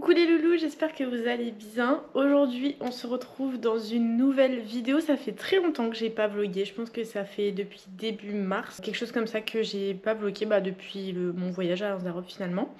Coucou les loulous, j'espère que vous allez bien. Aujourd'hui on se retrouve dans une nouvelle vidéo. Ça fait très longtemps que j'ai pas vlogué, je pense que ça fait depuis début mars, quelque chose comme ça, que j'ai pas vlogué depuis mon voyage à Lanzarote finalement.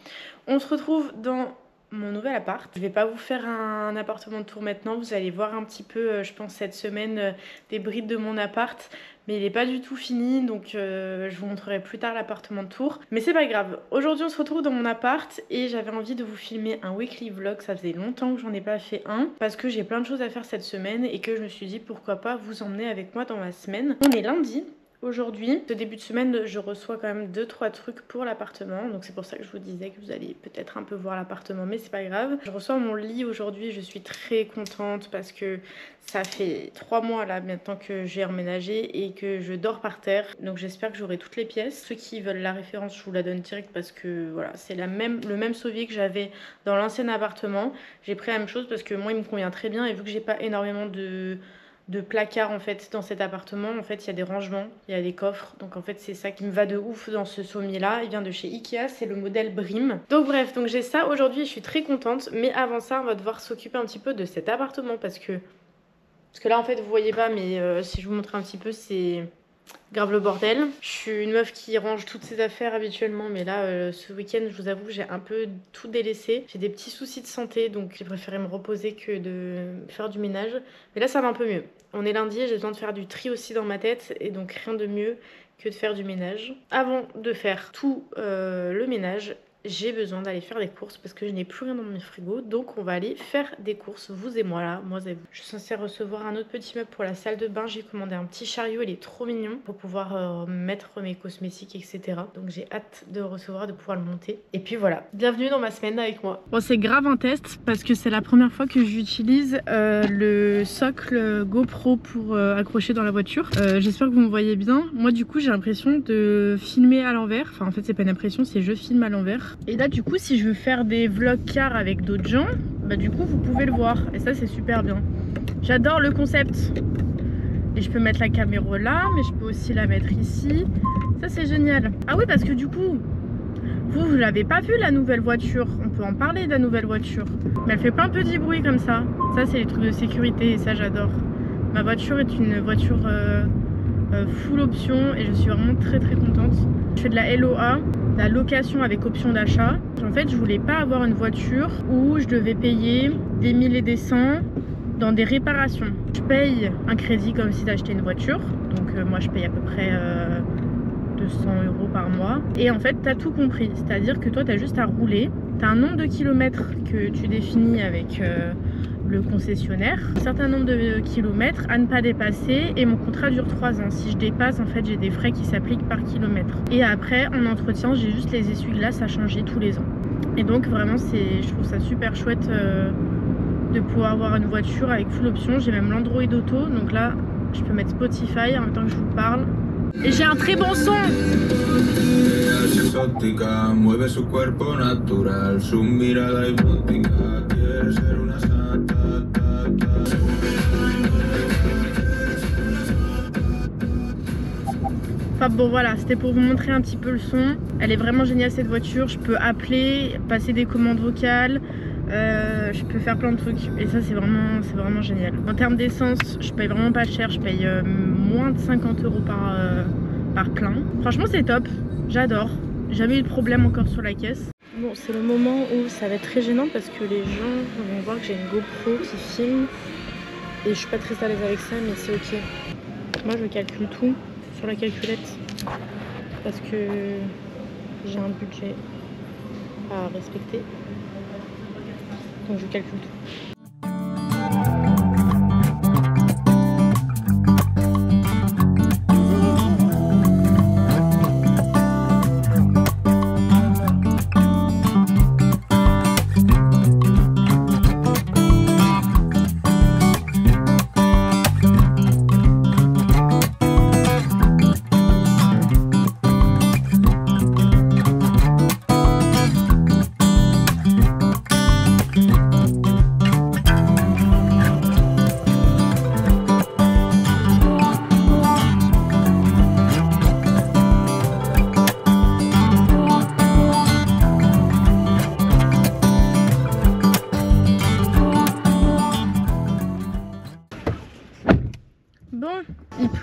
On se retrouve dans mon nouvel appart. Je vais pas vous faire un appartement de tour maintenant, vous allez voir un petit peu je pense cette semaine des brides de mon appart. Mais il est pas du tout fini, donc je vous montrerai plus tard l'appartement de tour. Mais c'est pas grave, aujourd'hui on se retrouve dans mon appart et j'avais envie de vous filmer un weekly vlog. Ça faisait longtemps que j'en ai pas fait un, parce que j'ai plein de choses à faire cette semaine et que je me suis dit pourquoi pas vous emmener avec moi dans ma semaine. On est lundi. Aujourd'hui, ce début de semaine, je reçois quand même 2-3 trucs pour l'appartement. Donc c'est pour ça que je vous disais que vous allez peut-être un peu voir l'appartement, mais c'est pas grave. Je reçois mon lit aujourd'hui, je suis très contente parce que ça fait 3 mois là maintenant que j'ai emménagé et que je dors par terre. Donc j'espère que j'aurai toutes les pièces. Ceux qui veulent la référence, je vous la donne direct parce que voilà, c'est le même soviet que j'avais dans l'ancien appartement. J'ai pris la même chose parce que moi il me convient très bien, et vu que j'ai pas énormément de placards en fait dans cet appartement, en fait il y a des rangements, il y a des coffres, donc en fait c'est ça qui me va de ouf dans ce sommier là. Il vient de chez Ikea, c'est le modèle Brim. Donc bref, donc j'ai ça aujourd'hui et je suis très contente. Mais avant ça on va devoir s'occuper un petit peu de cet appartement parce que là en fait vous voyez pas, mais si je vous montre un petit peu, c'est grave le bordel. Je suis une meuf qui range toutes ses affaires habituellement, mais là ce week-end je vous avoue j'ai un peu tout délaissé. J'ai des petits soucis de santé, donc j'ai préféré me reposer que de faire du ménage. Mais là ça va un peu mieux. On est lundi et j'ai besoin de faire du tri aussi dans ma tête, et donc rien de mieux que de faire du ménage. Avant de faire tout le ménage, j'ai besoin d'aller faire des courses parce que je n'ai plus rien dans mon frigo. Donc on va aller faire des courses, vous et moi là, moi et vous. Je suis censée recevoir un autre petit meuble pour la salle de bain. J'ai commandé un petit chariot, il est trop mignon, pour pouvoir mettre mes cosmétiques, etc. Donc j'ai hâte de le recevoir, de pouvoir le monter. Et puis voilà, bienvenue dans ma semaine avec moi. Bon, c'est grave un test parce que c'est la première fois que j'utilise le socle GoPro pour accrocher dans la voiture. J'espère que vous me voyez bien. Moi du coup j'ai l'impression de filmer à l'envers. Enfin en fait c'est pas une impression, c'est je filme à l'envers. Et là du coup si je veux faire des vlogs car avec d'autres gens, bah du coup vous pouvez le voir, et ça c'est super bien. J'adore le concept. Et je peux mettre la caméra là, mais je peux aussi la mettre ici. Ça c'est génial. Ah oui, parce que du coup vous l'avez pas vu la nouvelle voiture. On peut en parler de la nouvelle voiture, mais elle fait pas un petit bruit comme ça. Ça c'est les trucs de sécurité et ça j'adore. Ma voiture est une voiture full option et je suis vraiment très contente. Je fais de la LOA, la location avec option d'achat. En fait je voulais pas avoir une voiture où je devais payer des 1000 et des 100 dans des réparations. Je paye un crédit comme si j'achetais une voiture, donc moi je paye à peu près 200 € par mois. Et en fait t'as tout compris, c'est à dire que toi t'as juste à rouler, t'as un nombre de kilomètres que tu définis avec le concessionnaire, un certain nombre de kilomètres à ne pas dépasser, et mon contrat dure 3 ans. Si je dépasse, en fait j'ai des frais qui s'appliquent par kilomètre. Et après en entretien j'ai juste les essuie-glaces à changer tous les ans. Et donc vraiment je trouve ça super chouette de pouvoir avoir une voiture avec full option. J'ai même l'Android Auto, donc là je peux mettre Spotify en même temps que je vous parle. Et j'ai un très bon son. Enfin bon voilà, c'était pour vous montrer un petit peu le son. Elle est vraiment géniale cette voiture. Je peux appeler, passer des commandes vocales, je peux faire plein de trucs, et ça c'est vraiment génial. En termes d'essence, je paye vraiment pas cher, je paye moins de 50 € par plein. Franchement c'est top, j'adore. Jamais eu de problème encore sur la caisse. Bon, c'est le moment où ça va être très gênant parce que les gens vont voir que j'ai une GoPro qui filme et je suis pas très à l'aise avec ça, mais c'est ok. Moi je calcule tout sur la calculette parce que j'ai un budget à respecter, donc je calcule tout.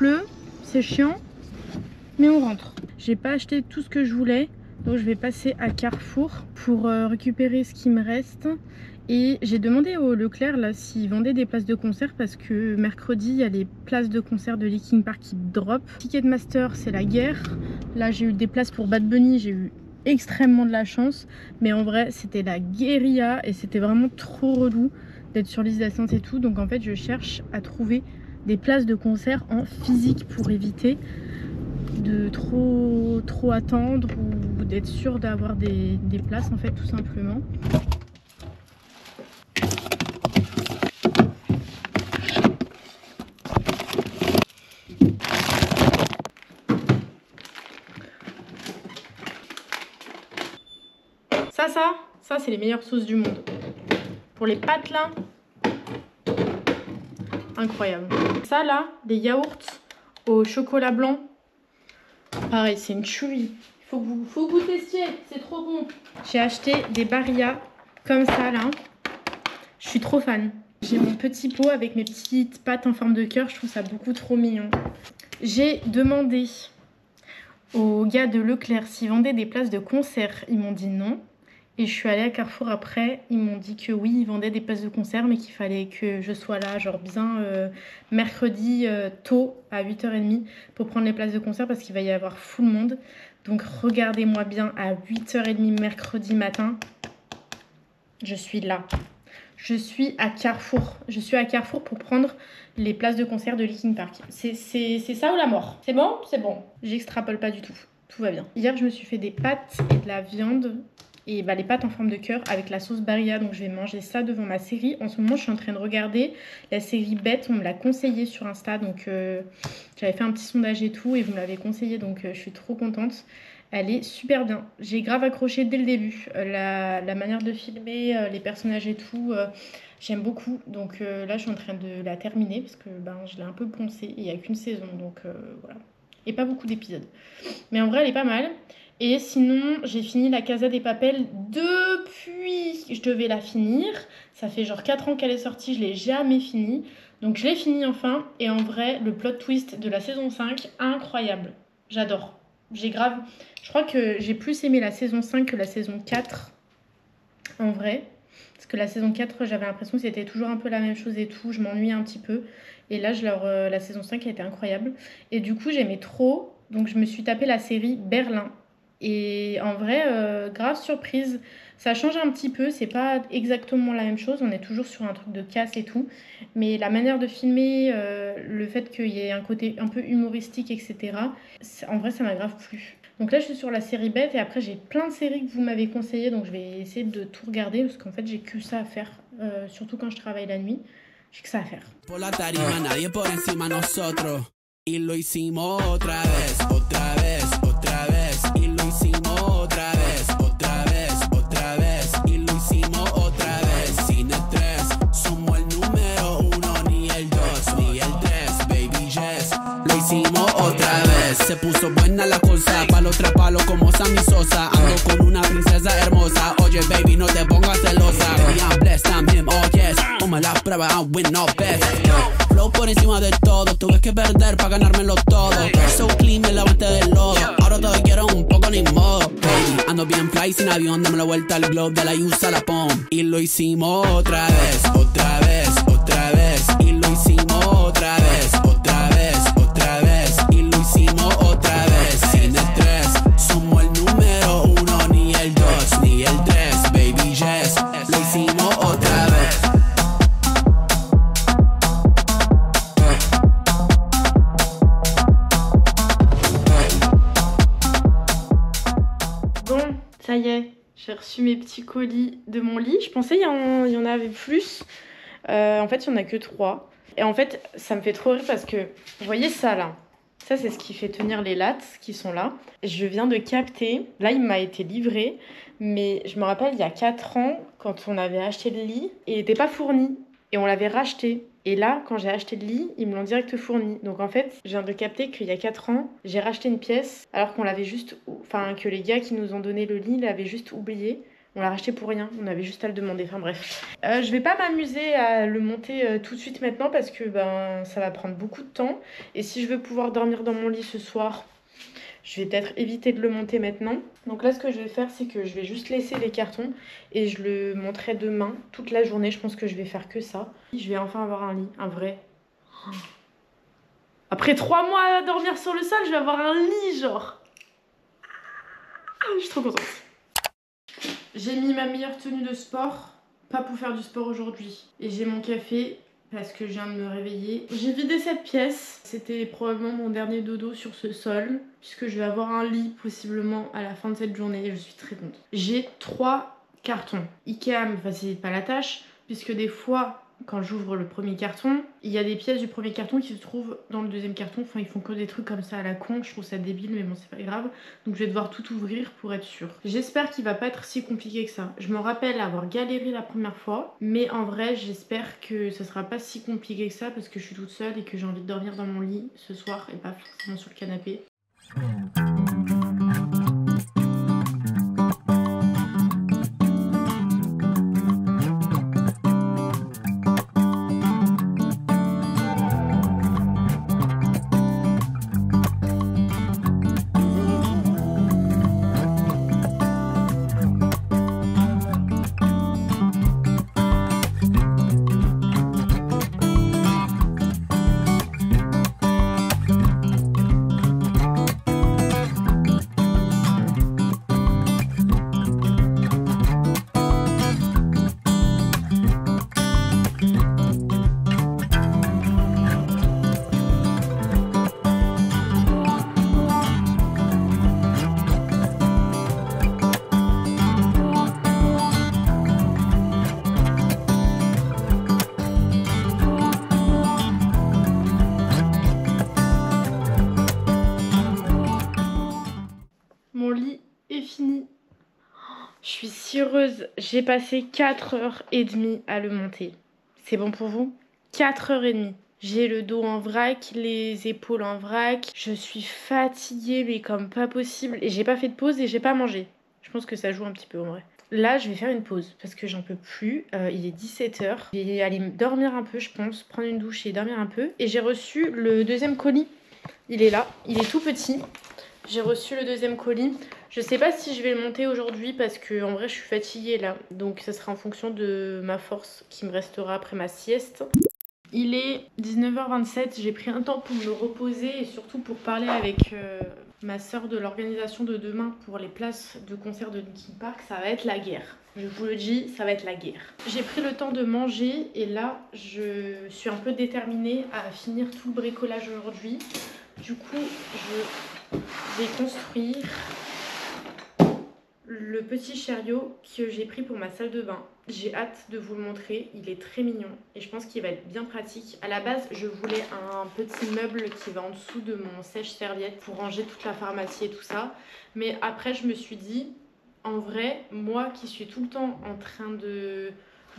pleut, c'est chiant, mais on rentre. J'ai pas acheté tout ce que je voulais, donc je vais passer à Carrefour pour récupérer ce qui me reste. Et j'ai demandé au Leclerc là s'ils vendaient des places de concert parce que mercredi il y a les places de concert de Linkin Park qui drop. Ticketmaster c'est la guerre. Là j'ai eu des places pour Bad Bunny, j'ai eu extrêmement de la chance. Mais en vrai c'était la guérilla et c'était vraiment trop relou d'être sur liste d'attente et tout. Donc en fait je cherche à trouver des places de concert en physique pour éviter de trop attendre ou d'être sûr d'avoir des places en fait tout simplement. Ça c'est les meilleures sauces du monde. Pour les pâtes là, incroyable. Ça là, des yaourts au chocolat blanc, pareil c'est une tuerie. Faut que vous testiez, c'est trop bon. J'ai acheté des Barilla comme ça là. Je suis trop fan. J'ai mon petit pot avec mes petites pâtes en forme de cœur, je trouve ça beaucoup trop mignon. J'ai demandé aux gars de Leclerc s'ils vendaient des places de concert, ils m'ont dit non. Et je suis allée à Carrefour après, ils m'ont dit que oui, ils vendaient des places de concert, mais qu'il fallait que je sois là, genre bien mercredi tôt à 8h30 pour prendre les places de concert parce qu'il va y avoir full monde. Donc regardez-moi bien à 8h30 mercredi matin, je suis là. Je suis à Carrefour. Je suis à Carrefour pour prendre les places de concert de Linkin Park. C'est ça ou la mort? C'est bon? C'est bon. J'extrapole pas du tout. Tout va bien. Hier, je me suis fait des pâtes et de la viande. Et bah, les pâtes en forme de cœur avec la sauce Barilla. Donc je vais manger ça devant ma série. En ce moment, je suis en train de regarder la série Bête. On me l'a conseillé sur Insta. Donc j'avais fait un petit sondage et tout. Et vous me l'avez conseillé. Donc je suis trop contente. Elle est super bien. J'ai grave accroché dès le début. La manière de filmer, les personnages et tout, j'aime beaucoup. Donc là, je suis en train de la terminer parce que je l'ai un peu poncée. Et il n'y a qu'une saison, donc voilà. Et pas beaucoup d'épisodes. Mais en vrai, elle est pas mal. Et sinon, j'ai fini La Casa des Papel depuis. Je devais la finir. Ça fait genre 4 ans qu'elle est sortie, je l'ai jamais finie. Donc je l'ai finie enfin. Et en vrai, le plot twist de la saison 5, incroyable. J'adore. J'ai grave... Je crois que j'ai plus aimé la saison 5 que la saison 4. En vrai. Parce que la saison 4, j'avais l'impression que c'était toujours un peu la même chose et tout. Je m'ennuyais un petit peu. Et là, la saison 5 a été incroyable. Et du coup, j'aimais trop. Donc je me suis tapé la série Berlin. Et en vrai, grave surprise. Ça change un petit peu, c'est pas exactement la même chose. On est toujours sur un truc de casse et tout. Mais la manière de filmer, le fait qu'il y ait un côté un peu humoristique, etc. En vrai, ça m'a grave plu. Donc là, je suis sur la série Bête et après, j'ai plein de séries que vous m'avez conseillées. Donc je vais essayer de tout regarder parce qu'en fait, j'ai que ça à faire. Surtout quand je travaille la nuit. J'ai que ça à faire. Pour la tarima, nadie por encima nosotros. Y lo hicimos otra vez, otra vez, otra vez. Y lo hicimos otra vez, otra vez, otra vez. Y lo hicimos otra vez, sin estrés. Somos el número 1, ni el 2, ni el 3, baby yes. Lo hicimos otra vez. Se puso buena la cosa, palo tras palo como Sammy Sosa. Ando con una princesa hermosa. Oye baby, no te pongas celosa. Baby, I'm blessed, I'm him, oh yes. Ponme la prueba, I win no best. Flow por encima de todo, tuve que perder para ganármelo todo. So clean, me lavaste del lodo. Ahora todo quiero un poco ni modo. Baby, ando bien fly sin avión, dame la vuelta al globe, de la USA la pom. Y lo hicimos otra vez, otra vez, otra vez. Y lo hicimos otra vez, otra vez, otra vez. Y lo hicimos otra vez, sin estrés. Somos el número 1, ni el 2, ni el 3, baby yes. Lo hicimos otra vez. Ça y est, j'ai reçu mes petits colis de mon lit. Je pensais il y en avait plus. En fait, il n'y en a que 3. Et en fait, ça me fait trop rire parce que, vous voyez ça là? Ça, c'est ce qui fait tenir les lattes qui sont là. Je viens de capter. Là, il m'a été livré. Mais je me rappelle, il y a 4 ans, quand on avait acheté le lit, il n'était pas fourni. Et on l'avait racheté. Et là, quand j'ai acheté le lit, ils me l'ont direct fourni. Donc en fait, je viens de capter qu'il y a 4 ans, j'ai racheté une pièce alors qu'on l'avait juste... Enfin, que les gars qui nous ont donné le lit l'avaient juste oublié. On l'a racheté pour rien, on avait juste à le demander, enfin bref. Je vais pas m'amuser à le monter tout de suite maintenant parce que ben, ça va prendre beaucoup de temps. Et si je veux pouvoir dormir dans mon lit ce soir, je vais peut-être éviter de le monter maintenant. Donc là, ce que je vais faire, c'est que je vais juste laisser les cartons et je le monterai demain, toute la journée. Je pense que je vais faire que ça. Je vais enfin avoir un lit, un vrai. Après 3 mois à dormir sur le sol, je vais avoir un lit, genre. Je suis trop contente. J'ai mis ma meilleure tenue de sport, pas pour faire du sport aujourd'hui. Et j'ai mon café parce que je viens de me réveiller. J'ai vidé cette pièce. C'était probablement mon dernier dodo sur ce sol, puisque je vais avoir un lit possiblement à la fin de cette journée et je suis très contente. J'ai 3 cartons. Ikea me facilite pas la tâche, puisque des fois, quand j'ouvre le premier carton, il y a des pièces du premier carton qui se trouvent dans le deuxième carton. Enfin, ils font que des trucs comme ça à la con. Je trouve ça débile, mais bon, c'est pas grave. Donc, je vais devoir tout ouvrir pour être sûre. J'espère qu'il va pas être si compliqué que ça. Je me rappelle avoir galéré la première fois, mais en vrai, j'espère que ça sera pas si compliqué que ça parce que je suis toute seule et que j'ai envie de dormir dans mon lit ce soir et pas forcément sur le canapé. Mon lit est fini. Je suis si heureuse. J'ai passé 4h30 à le monter. C'est bon pour vous? 4h30. J'ai le dos en vrac, les épaules en vrac. Je suis fatiguée, mais comme pas possible. Et j'ai pas fait de pause et j'ai pas mangé. Je pense que ça joue un petit peu en vrai. Là, je vais faire une pause parce que j'en peux plus. Il est 17h. Je vais aller dormir un peu, je pense. Prendre une douche et dormir un peu. Et j'ai reçu le deuxième colis. Il est là. Il est tout petit. J'ai reçu le deuxième colis. Je sais pas si je vais le monter aujourd'hui parce que en vrai je suis fatiguée là. Donc ça sera en fonction de ma force qui me restera après ma sieste. Il est 19h27. J'ai pris un temps pour me reposer et surtout pour parler avec ma soeur de l'organisation de demain pour les places de concert de Linkin Park. Ça va être la guerre. Je vous le dis, ça va être la guerre. J'ai pris le temps de manger et là je suis un peu déterminée à finir tout le bricolage aujourd'hui. Du coup, je vais construire le petit chariot que j'ai pris pour ma salle de bain. J'ai hâte de vous le montrer, il est très mignon et je pense qu'il va être bien pratique. À la base, je voulais un petit meuble qui va en dessous de mon sèche-serviette pour ranger toute la pharmacie et tout ça. Mais après, je me suis dit, en vrai, moi qui suis tout le temps en train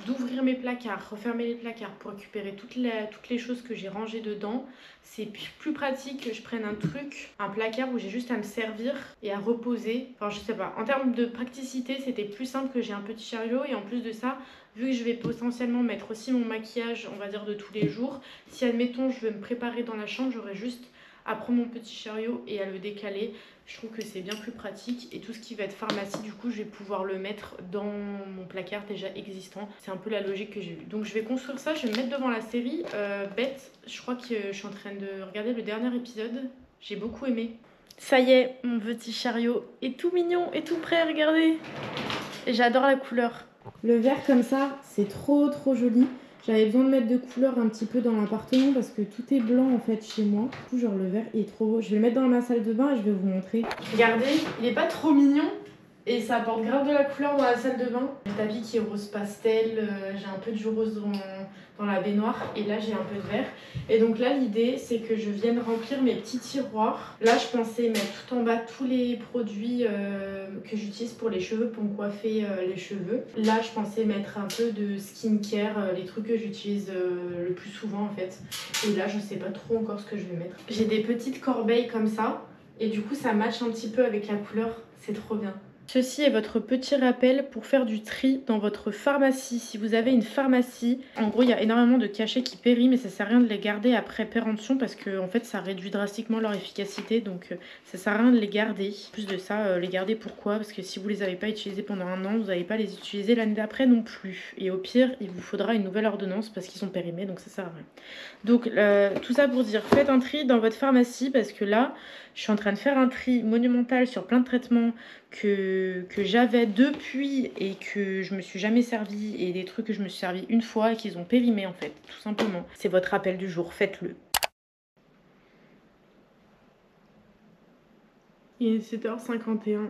d'ouvrir mes placards, refermer les placards pour récupérer toutes les choses que j'ai rangées dedans, c'est plus pratique que je prenne un placard où j'ai juste à me servir et à reposer. Enfin, je sais pas. En termes de praticité, c'était plus simple que j'ai un petit chariot. Et en plus de ça, vu que je vais potentiellement mettre aussi mon maquillage, on va dire, de tous les jours, si admettons je veux me préparer dans la chambre, j'aurais juste à prendre mon petit chariot et à le décaler. Je trouve que c'est bien plus pratique et tout ce qui va être pharmacie, du coup, je vais pouvoir le mettre dans mon placard déjà existant. C'est un peu la logique que j'ai eue. Donc je vais construire ça, je vais me mettre devant la série. Bête, je crois que je suis en train de regarder le dernier épisode. J'ai beaucoup aimé. Ça y est, mon petit chariot est tout mignon et tout prêt, regardez. Et j'adore la couleur. Le vert comme ça, c'est trop joli. J'avais besoin de mettre de couleurs un petit peu dans l'appartement parce que tout est blanc en fait chez moi. Du coup, genre le vert il est trop beau. Je vais le mettre dans ma salle de bain et je vais vous montrer. Regardez, il est pas trop mignon et ça apporte grave de la couleur dans la salle de bain. Le tapis qui est rose pastel, j'ai un peu du rose dans la baignoire et là j'ai un peu de vert. Et donc là l'idée c'est que je vienne remplir mes petits tiroirs. Là je pensais mettre tout en bas tous les produits que j'utilise pour les cheveux, pour me coiffer les cheveux. Là je pensais mettre un peu de skincare, les trucs que j'utilise le plus souvent en fait. Et là je sais pas trop encore ce que je vais mettre. J'ai des petites corbeilles comme ça et du coup ça matche un petit peu avec la couleur, c'est trop bien. Ceci est votre petit rappel pour faire du tri dans votre pharmacie. Si vous avez une pharmacie, en gros il y a énormément de cachets qui périment mais ça sert à rien de les garder après péremption parce que en fait ça réduit drastiquement leur efficacité, donc ça sert à rien de les garder. En plus de ça, les garder pourquoi? Parce que si vous les avez pas utilisés pendant un an, vous n'allez pas les utiliser l'année d'après non plus. Et au pire, il vous faudra une nouvelle ordonnance parce qu'ils sont périmés, donc ça sert à rien. Donc tout ça pour dire, faites un tri dans votre pharmacie parce que là, je suis en train de faire un tri monumental sur plein de traitements que j'avais depuis et que je me suis jamais servi et des trucs que je me suis servi une fois et qu'ils ont périmé en fait, tout simplement. C'est votre rappel du jour, faites-le. Il est 7h51.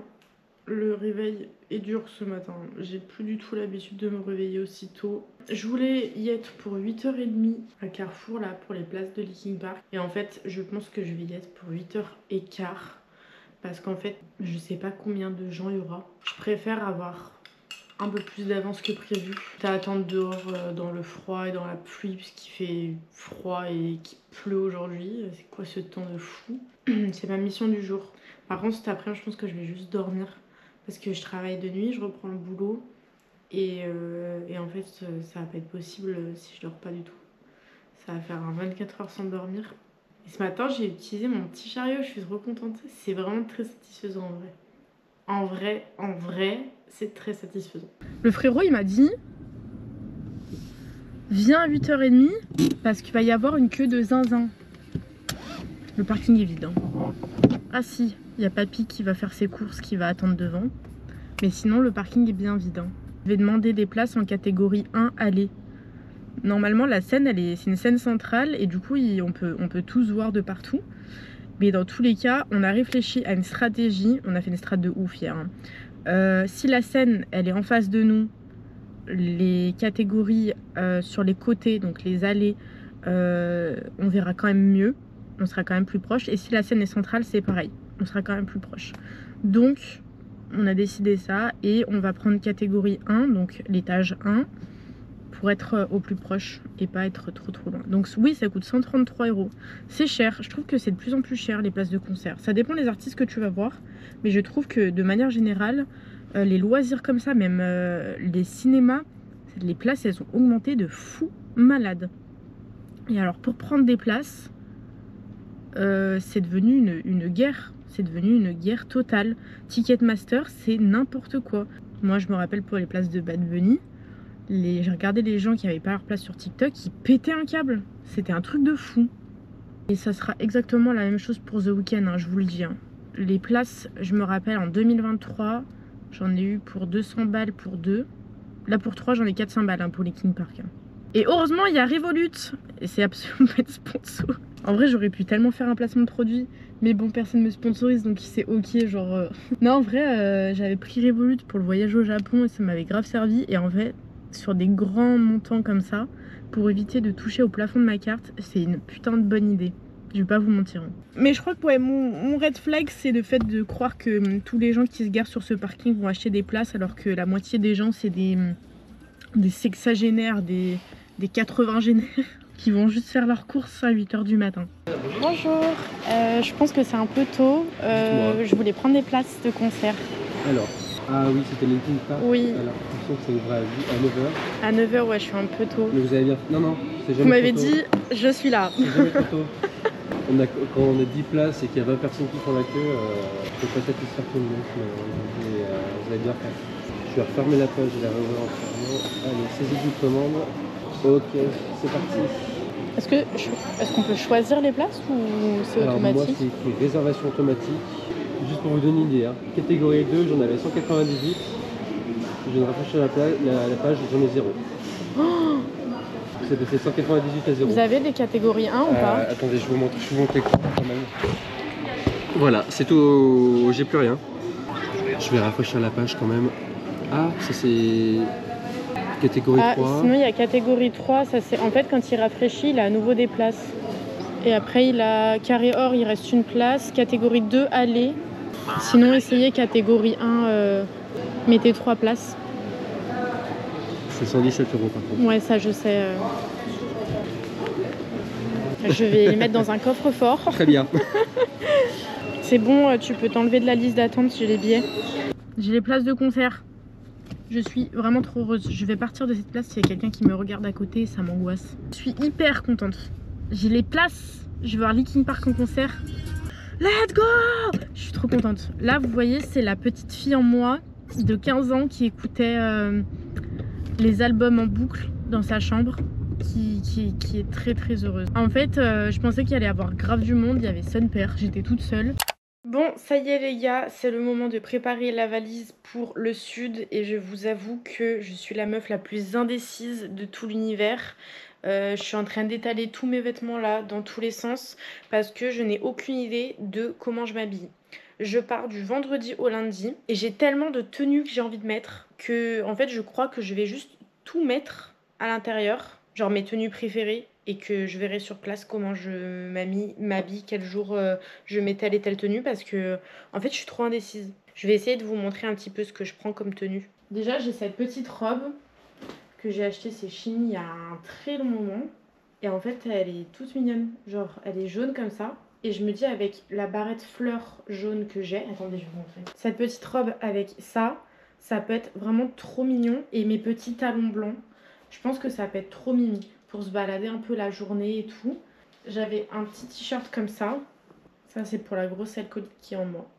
Le réveil est dur ce matin. J'ai plus du tout l'habitude de me réveiller aussi tôt. Je voulais y être pour 8h30 à Carrefour là pour les places de Linkin Park. Et en fait, je pense que je vais y être pour 8h15. Parce qu'en fait, je sais pas combien de gens il y aura. Je préfère avoir un peu plus d'avance que prévu. T'as à attendre dehors dans le froid et dans la pluie puisqu'il fait froid et qu'il pleut aujourd'hui. C'est quoi ce temps de fou? C'est ma mission du jour. Par contre cet après-midi je pense que je vais juste dormir. Parce que je travaille de nuit, je reprends le boulot. Et en fait ça va pas être possible si je dors pas du tout. Ça va faire un 24 heures sans dormir. Et ce matin, j'ai utilisé mon petit chariot, je suis trop contente. C'est vraiment très satisfaisant en vrai. En vrai, c'est très satisfaisant. Le frérot, il m'a dit viens à 8h30 parce qu'il va y avoir une queue de zinzin. Le parking est vide. Hein. Ah si, il y a papy qui va faire ses courses, qui va attendre devant. Mais sinon, le parking est bien vide. Hein. Je vais demander des places en catégorie 1 aller. Normalement la scène c'est une scène centrale et du coup on peut tous voir de partout. Mais dans tous les cas on a réfléchi à une stratégie, on a fait une strat de ouf hier. Hein. Si la scène elle est en face de nous, les catégories sur les côtés, donc les allées, on verra quand même mieux, on sera quand même plus proche. Et si la scène est centrale c'est pareil, on sera quand même plus proche. Donc on a décidé ça et on va prendre catégorie 1, donc l'étage 1. Pour être au plus proche et pas être trop loin. Donc oui, ça coûte 133 €. C'est cher, je trouve que c'est de plus en plus cher les places de concert. Ça dépend des artistes que tu vas voir, mais je trouve que de manière générale, les loisirs comme ça, même les cinémas, les places elles ont augmenté de fou malade. Et alors pour prendre des places, c'est devenu une guerre. C'est devenu une guerre totale. Ticketmaster, c'est n'importe quoi. Moi je me rappelle pour les places de Bad Bunny, j'ai regardé les gens qui n'avaient pas leur place sur TikTok, ils pétaient un câble. C'était un truc de fou. Et ça sera exactement la même chose pour The Weeknd, hein, je vous le dis. Hein. Les places, je me rappelle, en 2023, j'en ai eu pour 200 balles pour 2. Là, pour 3, j'en ai 400 balles hein, pour les Linkin Park. Hein. Et heureusement, il y a Revolut. Et c'est absolument pas de sponsor. En vrai, j'aurais pu tellement faire un placement de produit. Mais bon, personne me sponsorise, donc c'est ok, genre... Non, en vrai, j'avais pris Revolut pour le voyage au Japon et ça m'avait grave servi. Et en vrai... sur des grands montants comme ça, pour éviter de toucher au plafond de ma carte, c'est une putain de bonne idée. Je vais pas vous mentir. Mais je crois que ouais, mon red flag, c'est le fait de croire que tous les gens qui se garent sur ce parking vont acheter des places, alors que la moitié des gens, c'est des sexagénaires, des 80génaires, qui vont juste faire leurs courses à 8h du matin. Bonjour, je pense que c'est un peu tôt. Je voulais prendre des places de concert. Alors ah oui, c'était Linkin Park. Oui. Alors, je pense que ça ouvre à 9h. À 9h, ouais, je suis un peu tôt. Mais vous avez bien... Non, c'est jamais Vous m'avez trop tôt. dit, je suis là. C'est jamais trop tôt. Quand on a 10 places et qu'il y a 20 personnes qui font la queue, je peux pas satisfaire tout le monde. Mais vous avez bien fait. Je vais refermer la page et la rouvrir entièrement. Allez, saisie de commande. Ok, c'est parti. Est-ce qu'on peut choisir les places ou c'est automatique? Alors moi, c'est écrit réservation automatique. Juste pour vous donner une idée, hein. Catégorie 2, j'en avais 198. Je viens de rafraîchir la page, j'en ai 0. Oh, c'est passé 198 à 0. Vous avez des catégories 1 ou pas? Attendez, je vous montre l'écran quand même. Voilà, c'est tout, j'ai plus rien. Je vais rafraîchir la page quand même. Ah, ça c'est catégorie 3. Sinon il y a catégorie 3, ça c'est en fait quand il rafraîchit, il a à nouveau des places. Et après il a carré or, il reste une place. Catégorie 2, aller. Sinon essayez catégorie 1, mettez 3 places. C'est 117 € par contre. Ouais, ça je sais. Je vais les mettre dans un coffre-fort. Très bien. C'est bon, tu peux t'enlever de la liste d'attente si j'ai les billets. J'ai les places de concert. Je suis vraiment trop heureuse. Je vais partir de cette place s'il y a quelqu'un qui me regarde à côté, ça m'angoisse. Je suis hyper contente. J'ai les places. Je vais voir Linkin Park en concert. Let's go! Je suis trop contente. Là, vous voyez, c'est la petite fille en moi de 15 ans qui écoutait les albums en boucle dans sa chambre. Qui est très très heureuse. En fait, je pensais qu'il allait y avoir grave du monde. Il y avait son père. J'étais toute seule. Bon, ça y est les gars, c'est le moment de préparer la valise pour le sud et je vous avoue que je suis la meuf la plus indécise de tout l'univers. Je suis en train d'étaler tous mes vêtements là dans tous les sens parce que je n'ai aucune idée de comment je m'habille. Je pars du vendredi au lundi et j'ai tellement de tenues que j'ai envie de mettre que en fait je crois que je vais juste tout mettre à l'intérieur, genre mes tenues préférées. Et que je verrai sur place comment je m'habille, quel jour je mets telle et telle tenue parce que en fait je suis trop indécise. Je vais essayer de vous montrer un petit peu ce que je prends comme tenue. Déjà j'ai cette petite robe que j'ai achetée chez Chine il y a un très long moment et en fait elle est toute mignonne, genre elle est jaune comme ça et je me dis avec la barrette fleur jaune que j'ai, attendez je vais vous montrer. Cette petite robe avec ça peut être vraiment trop mignon et mes petits talons blancs, je pense que ça peut être trop mimi. Pour se balader un peu la journée et tout. J'avais un petit t-shirt comme ça. Ça c'est pour la grosse alcoolique qui est en moi.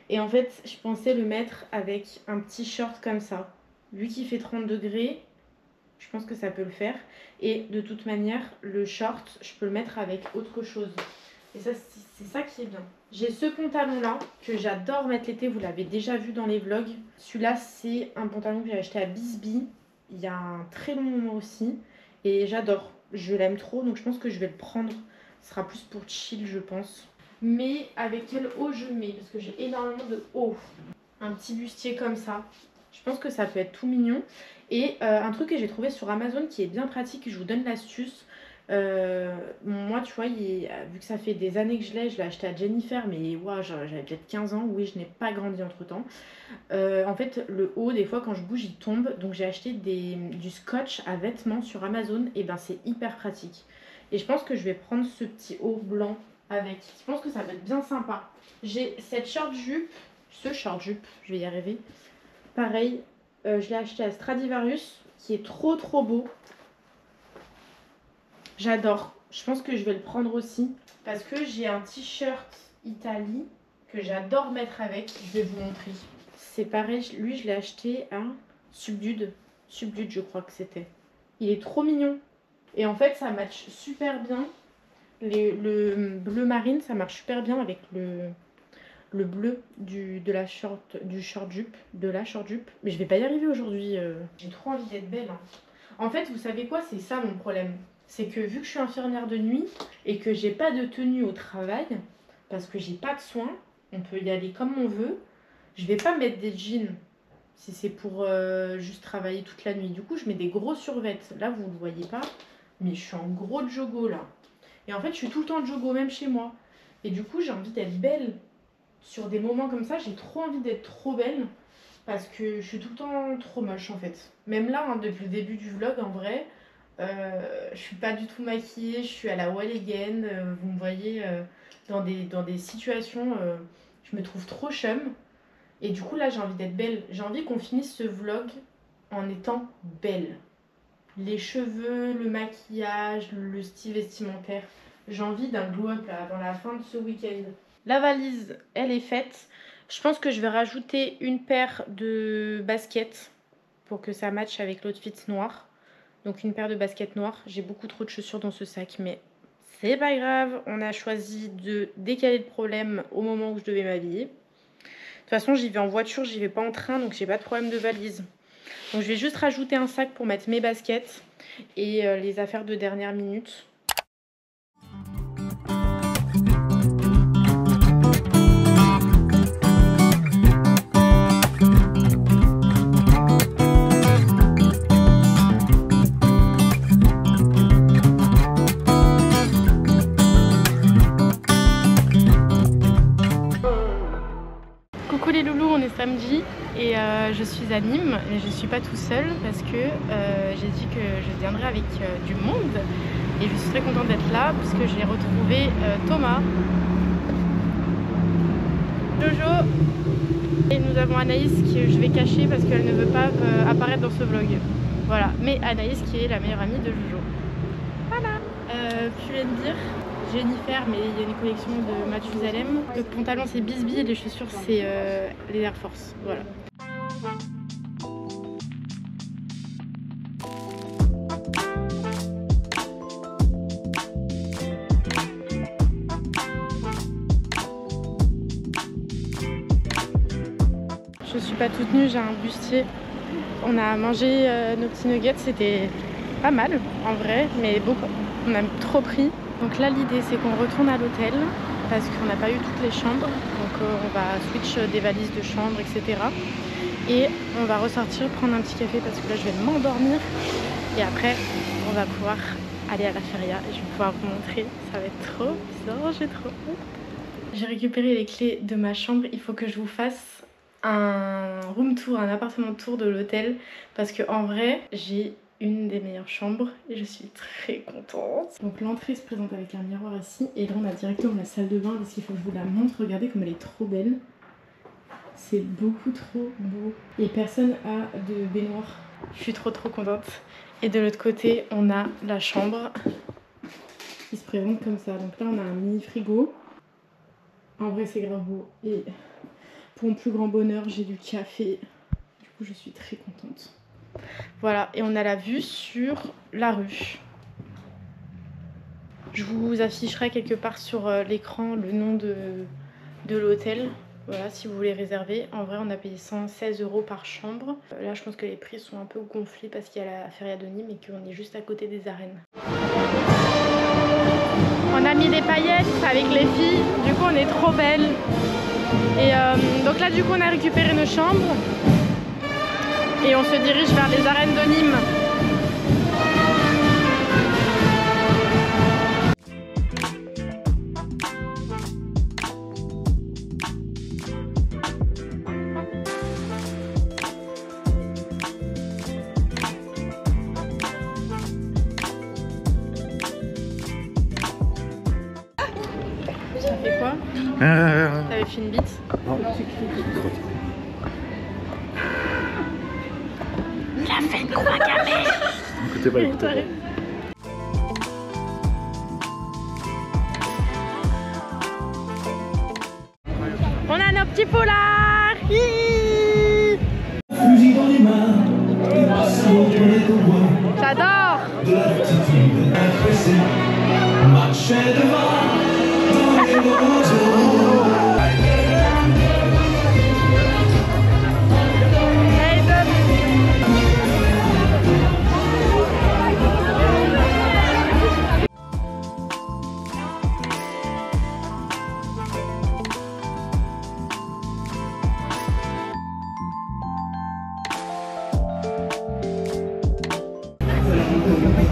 Et en fait je pensais le mettre avec un petit short comme ça. Vu qu'il fait 30 degrés, je pense que ça peut le faire. Et de toute manière le short je peux le mettre avec autre chose. Et ça c'est ça qui est bien. J'ai ce pantalon là que j'adore mettre l'été, vous l'avez déjà vu dans les vlogs. Celui-là c'est un pantalon que j'ai acheté à Bisbee il y a un très long moment aussi. Et j'adore, je l'aime trop donc je pense que je vais le prendre. Ce sera plus pour chill je pense. Mais avec quel haut je mets? Parce que j'ai énormément de haut. Un petit bustier comme ça. Je pense que ça peut être tout mignon. Et un truc que j'ai trouvé sur Amazon qui est bien pratique, je vous donne l'astuce. Moi tu vois, vu que ça fait des années que je l'ai acheté à Jennifer, mais wow, j'avais peut-être 15 ans, oui je n'ai pas grandi entre temps. En fait le haut des fois quand je bouge il tombe, donc j'ai acheté du scotch à vêtements sur Amazon et ben c'est hyper pratique. Et je pense que je vais prendre ce petit haut blanc avec, je pense que ça va être bien sympa. J'ai cette short jupe, je vais y arriver. Pareil, je l'ai acheté à Stradivarius qui est trop beau. J'adore. Je pense que je vais le prendre aussi. Parce que j'ai un t-shirt Italie que j'adore mettre avec. Je vais vous montrer. C'est pareil. Lui, je l'ai acheté à Subdued. Subdued, je crois que c'était. Il est trop mignon. Et en fait, ça match super bien. Le bleu marine, ça marche super bien avec le bleu du short jupe. Mais je vais pas y arriver aujourd'hui. J'ai trop envie d'être belle. Hein. En fait, vous savez quoi? C'est ça mon problème. C'est que vu que je suis infirmière de nuit et que j'ai pas de tenue au travail, parce que j'ai pas de soins, on peut y aller comme on veut, je vais pas mettre des jeans si c'est pour juste travailler toute la nuit. Du coup, je mets des gros survêtements. Là, vous ne le voyez pas, mais je suis en gros jogo là. Et en fait, je suis tout le temps jogo, même chez moi. Et du coup, j'ai envie d'être belle. Sur des moments comme ça, j'ai trop envie d'être trop belle. Parce que je suis tout le temps trop moche en fait. Même là, hein, depuis le début du vlog, en vrai... je suis pas du tout maquillée, je suis à la wall again, vous me voyez dans des situations, je me trouve trop chum. Et du coup là j'ai envie d'être belle, j'ai envie qu'on finisse ce vlog en étant belle. Les cheveux, le maquillage, le style vestimentaire, j'ai envie d'un glow up là avant la fin de ce week-end. La valise elle est faite, je pense que je vais rajouter une paire de baskets pour que ça matche avec l'outfit noir. Donc une paire de baskets noires. J'ai beaucoup trop de chaussures dans ce sac, mais c'est pas grave. On a choisi de décaler le problème au moment où je devais m'habiller. De toute façon, j'y vais en voiture, j'y vais pas en train, donc j'ai pas de problème de valise. Donc je vais juste rajouter un sac pour mettre mes baskets et les affaires de dernière minute. Samedi et je suis à Nîmes et je suis pas tout seul parce que j'ai dit que je viendrais avec du monde et je suis très contente d'être là parce que j'ai retrouvé Thomas. Jojo. Et nous avons Anaïs que je vais cacher parce qu'elle ne veut pas apparaître dans ce vlog. Voilà, mais Anaïs qui est la meilleure amie de Jojo. Voilà. Plus rien de dire. Jennifer, mais il y a une collection de Mathusalem. Le pantalon c'est Bisbee et les chaussures c'est les Air Force. Voilà. Je suis pas toute nue, j'ai un bustier. On a mangé nos petits nuggets, c'était pas mal en vrai, mais beaucoup. On a trop pris. Donc là l'idée c'est qu'on retourne à l'hôtel parce qu'on n'a pas eu toutes les chambres. Donc on va switch des valises de chambre, etc. Et on va ressortir prendre un petit café parce que là je vais m'endormir. Et après on va pouvoir aller à la feria et je vais pouvoir vous montrer. Ça va être trop bizarre, j'ai trop hâte. J'ai récupéré les clés de ma chambre, il faut que je vous fasse un room tour, un appartement tour de l'hôtel parce que en vrai j'ai une des meilleures chambres et je suis très contente. Donc l'entrée se présente avec un miroir ici et là on a directement la salle de bain parce qu'il faut que je vous la montre. Regardez comme elle est trop belle, c'est beaucoup trop beau et personne a de baignoire. Je suis trop contente. Et de l'autre côté on a la chambre qui se présente comme ça. Donc là on a un mini frigo, en vrai c'est grave beau et pour mon plus grand bonheur, j'ai du café. Du coup, je suis très contente. Voilà, et on a la vue sur la rue. Je vous afficherai quelque part sur l'écran le nom de l'hôtel. Voilà, si vous voulez réserver. En vrai, on a payé 116 € par chambre. Là, je pense que les prix sont un peu gonflés parce qu'il y a la feria de Nîmes et qu'on est juste à côté des arènes. On a mis des paillettes avec les filles. Du coup, on est trop belles. Et donc là du coup on a récupéré nos chambres et on se dirige vers les arènes de Nîmes. Ça fait quoi? T'avais fait une bite? Non. Il a fait une croix gammée. Écoutez pas, écoutez pas. On a nos petits poulards. J'adore.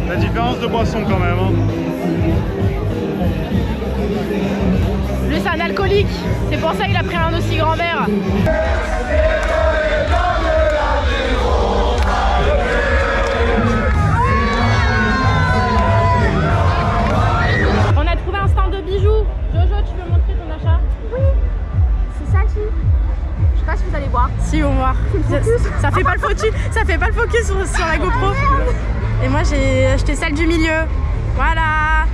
La différence de boisson quand même. Hein. Lui c'est un alcoolique, c'est pour ça qu'il a pris un aussi grand verre. On a trouvé un stand de bijoux. Jojo, tu veux montrer ton achat? Oui, c'est ça qui. Je sais pas si vous allez voir. Si, on va voir. Ça fait pas le focus, ça fait pas le focus sur la GoPro. Et moi j'ai acheté celle du milieu. Voilà.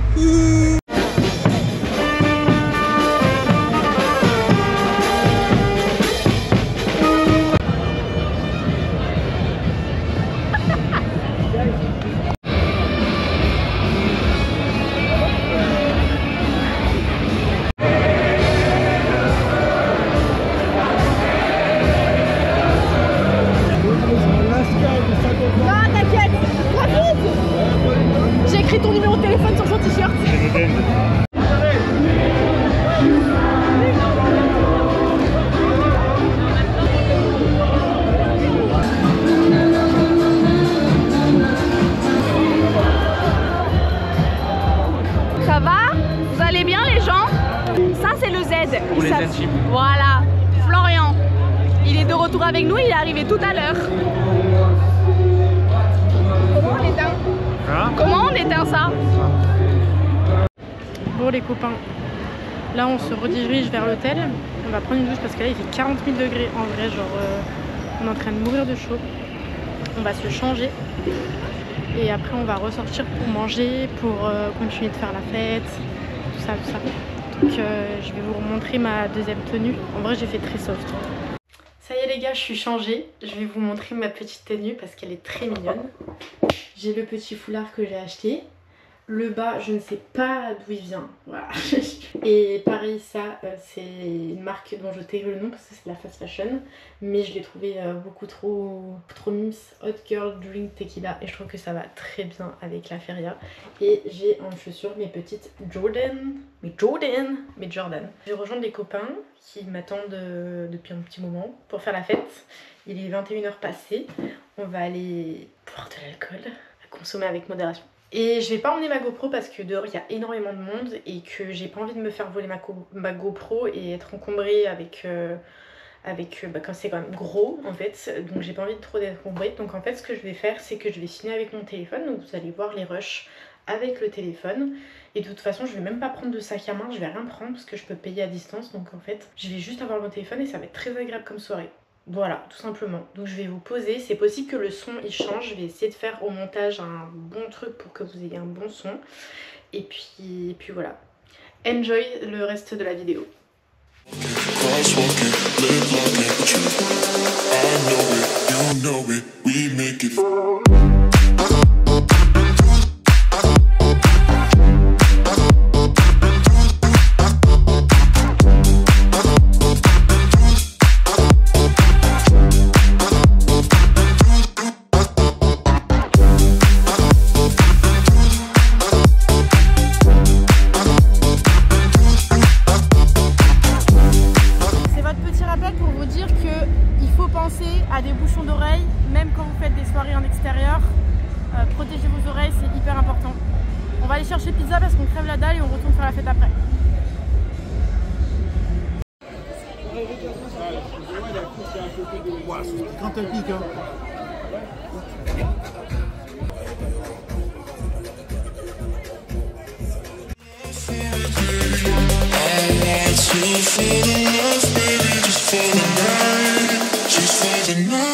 Ton numéro de téléphone sur son t-shirt. Ça va? Vous allez bien les gens? Ça c'est le Z. Ou les Z-chips. Voilà, Florian. Il est de retour avec nous, il est arrivé tout à l'heure. Comment on éteint? Comment on éteint ça? Bon les copains, Là on se redirige vers l'hôtel. On va prendre une douche parce que là il fait 40 000 degrés en vrai, genre on est en train de mourir de chaud. On va se changer et après on va ressortir pour manger, pour continuer de faire la fête, tout ça, tout ça. Donc je vais vous montrer ma deuxième tenue. En vrai j'ai fait très soft. Ça y est les gars, je suis changée. Je vais vous montrer ma petite tenue parce qu'elle est très mignonne. J'ai le petit foulard que j'ai acheté. Le bas, je ne sais pas d'où il vient. Voilà. Et pareil, ça, c'est une marque dont je tairai le nom parce que c'est de la fast fashion. Mais je l'ai trouvé beaucoup trop mims. Hot Girl Drink Tequila. Et je trouve que ça va très bien avec la feria. Et j'ai en chaussures mes petites Jordan. Mais Jordan. Je vais rejoindre les copains qui m'attendent depuis un petit moment pour faire la fête. Il est 21h passé. On va aller boire de l'alcool, à consommer avec modération. Et je vais pas emmener ma GoPro parce que dehors il y a énormément de monde et que j'ai pas envie de me faire voler ma GoPro et être encombrée avec quand c'est quand même gros en fait, donc j'ai pas envie de trop d'être encombrée. Donc en fait ce que je vais faire c'est que je vais filmer avec mon téléphone, donc vous allez voir les rushs avec le téléphone. Et de toute façon je vais même pas prendre de sac à main, je vais rien prendre parce que je peux payer à distance, donc en fait je vais juste avoir mon téléphone et ça va être très agréable comme soirée. Voilà, tout simplement. Donc je vais vous poser, c'est possible que le son il change, je vais essayer de faire au montage un bon truc pour que vous ayez un bon son. Et puis voilà. Enjoy le reste de la vidéo. À des bouchons d'oreilles, même quand vous faites des soirées en extérieur, protégez vos oreilles, c'est hyper important. On va aller chercher pizza parce qu'on crève la dalle et on retourne faire la fête après. Quand elle pique, hein. The night